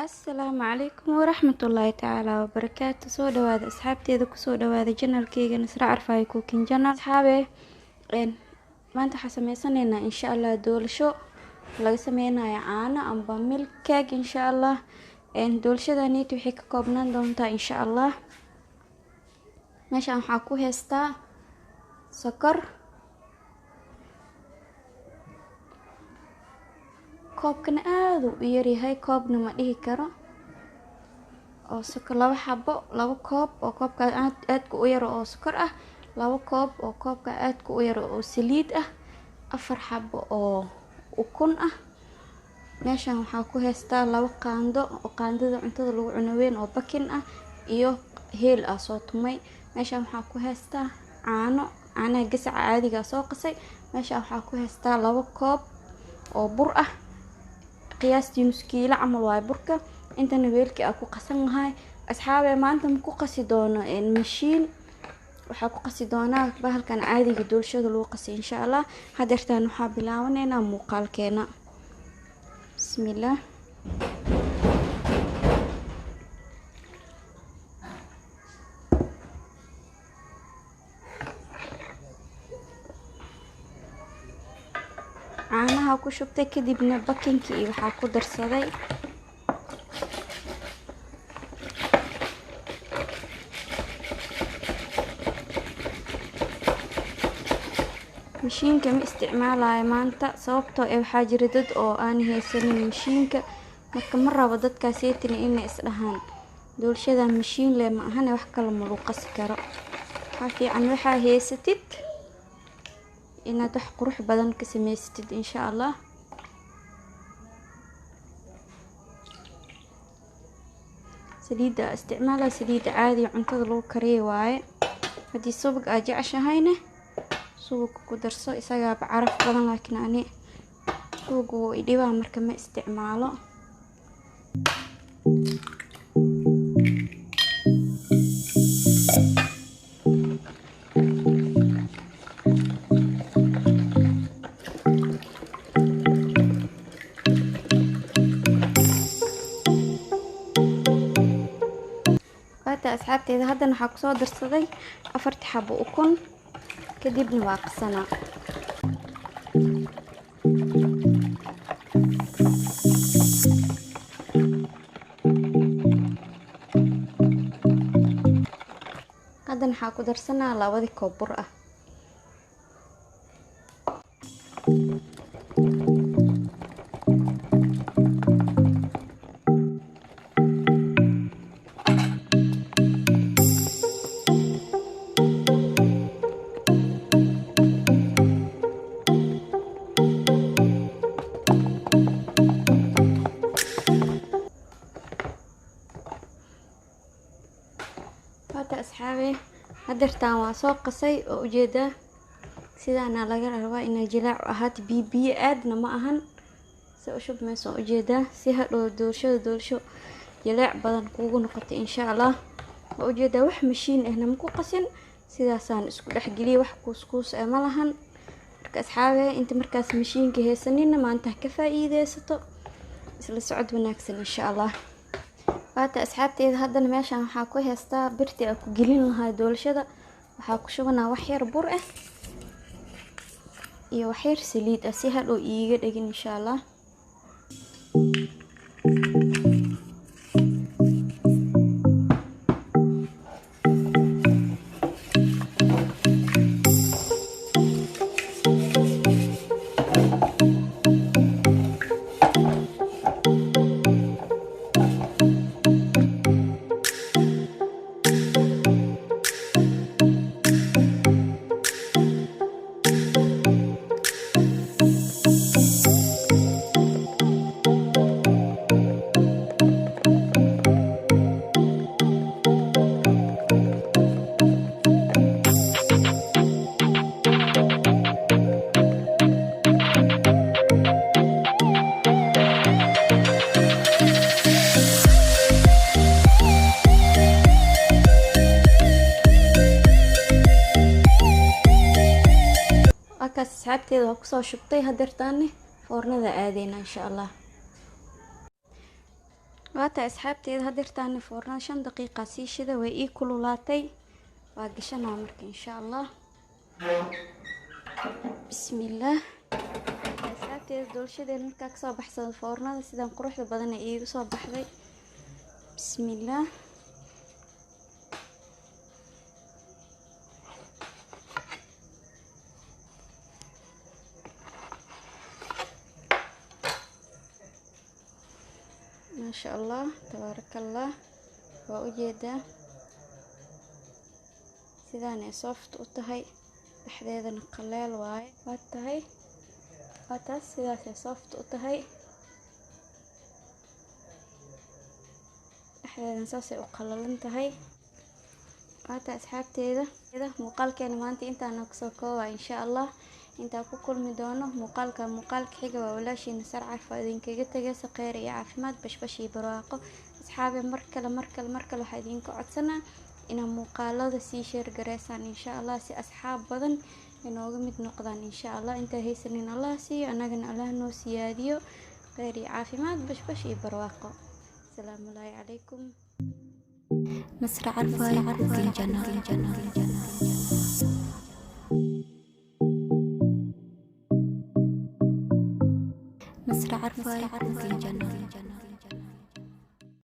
السلام عليكم ورحمة الله تعالى وبركاته. soo dhawaada asxaabteeda kusoo dhawaada channelkeyga Nasra Arfay Cooking Channel. asxaabe maanta waxaan sameysaneynaa insha Allah doolasho laga sameynayo caano amba milk cake insha Allah. doolashadani waxay ka koobnaan doontaa insha Allah. meeshaan waxaan ku haystaa sokor, koobkana aad u yar yahay, koobna ma dhihi karo, oo sokor laba xabo, laba koob oo koobka aad ku yar oo sokor ah, laba koob oo koobka aad ku yar oo saliid ah, afar xabo oo ukun ah. meeshaan waxaan ku haystaa laba qaando oo qaandada cuntada lagu cuno weyn oo bakin ah iyo heel ah soo tumay. meeshaan waxaan ku haystaa caanaha gasaca caadiga soo qasay. meeshaan waxaan ku haystaa laba koob oo bur ah, qiyaastii nus kiilo camal waa burka. intana weelkii aan ku qasan lahay asxaabe maanta ma ku qasi doono mashiin, waxaa ku qasi doonaa bahalkan caadiga doolshada lagu qasay insha Allah. hadeertaan waxaa bilaabaneynaa muuqaalkeena. bismillah. caanaha ku shubtay kadibna bakinkii iyo waxaa ku darsaday mashiinka. ma isticmaalayo maanta sababtoo waxaa jira dad oo aan haysanin mashiinka, marka ma rabo dadkaaseytini inay isdhahaan doolshada mashiin leh ma ahane wax kale ma lagu qasi karo. waxaa fiican waxaa haysatid inaad wax qurux badan ka samaysatid insha Allah. saliida isticmaala saliida caadi cuntada lagu kariyo waaye. haddii subag aad jeceshahayna subag ku darso, isagaa caraf badan, laakiin ani subag wuu idhibaa marka ma isticmaalo. asxaabteeda haddana waxaa kusoo darsaday 4 xabo ukun, kadibna waa qasanaa. haddana waxaa ku darsanaa 2 koob bur ah. asxaabe hadeertaan waa soo qasay oo ujeedaa sidaana laga rabaa inay jilaac ahaato, biyo aadna ma ahan. si u shubmayso ujeedaa si hadhow doolsho jilaac badan kuugu noqoto insha Allah. waa ujeedaa wax mashiin ahna ma ku qasin, sidaasaan isku dhexgeliyay, wax kuuskuus ma lahan. marka asxaabe inta markaas mashiinka haysanina maanta ka faa'iideysato, isla socod wanaagsan insha Allah. waata asxaabteeda haddana meeshaan waxaa ku haystaa birtii aan ku gelin lahaa doolshada. waxaa ku shubanaa wax yar bur ah iyo wax yar saliid ah si hadhow iiga dhagin insha Allah. kaas asxaabteeda waa kusoo shubtay hadeertaani foornada aadeyna insha allah. waata asxaabteeda hadeertaani foornada 5 daqiiqa sii shida way ii kululaatay waa gashanaa marka insha allah. bismillaah asxaabteeda doolshadeena markaa kasoo baxsada foornada sidaan quruxda badan ee iigu soo baxday. bismillaah ما شاء الله تبارك الله. وأجيدا سيداني صفت وتهي dhexdeedana qaleel waaye waa tahay taas sidaas soft u tahay dhexdeedana saasay u qalalan tahay. waata asxaabteeda muuqaalkeena maanta intaana kusoo koobaa insha allah. intaa ku kulmi doono muuqaalka xiga waa walaashiina Sarcar faa idinkaga tagaysa kheyr iyo caafimaad bashbash iyo barwaaqo. asxaabe mar kale waxaa idinka codsanaa inaa muuqaalada sii share gareysaan insha allah si asxaab badan inooga mid noqdaan insha allah. inta haysanin allah siiyo anagana allah noo siyaadiyo kheyr iyo caafimaad bashbash iyo barwaaqo. assalaamu calaykum. نصر عرفاي في الجنة. نصر عرفاي في الجنة.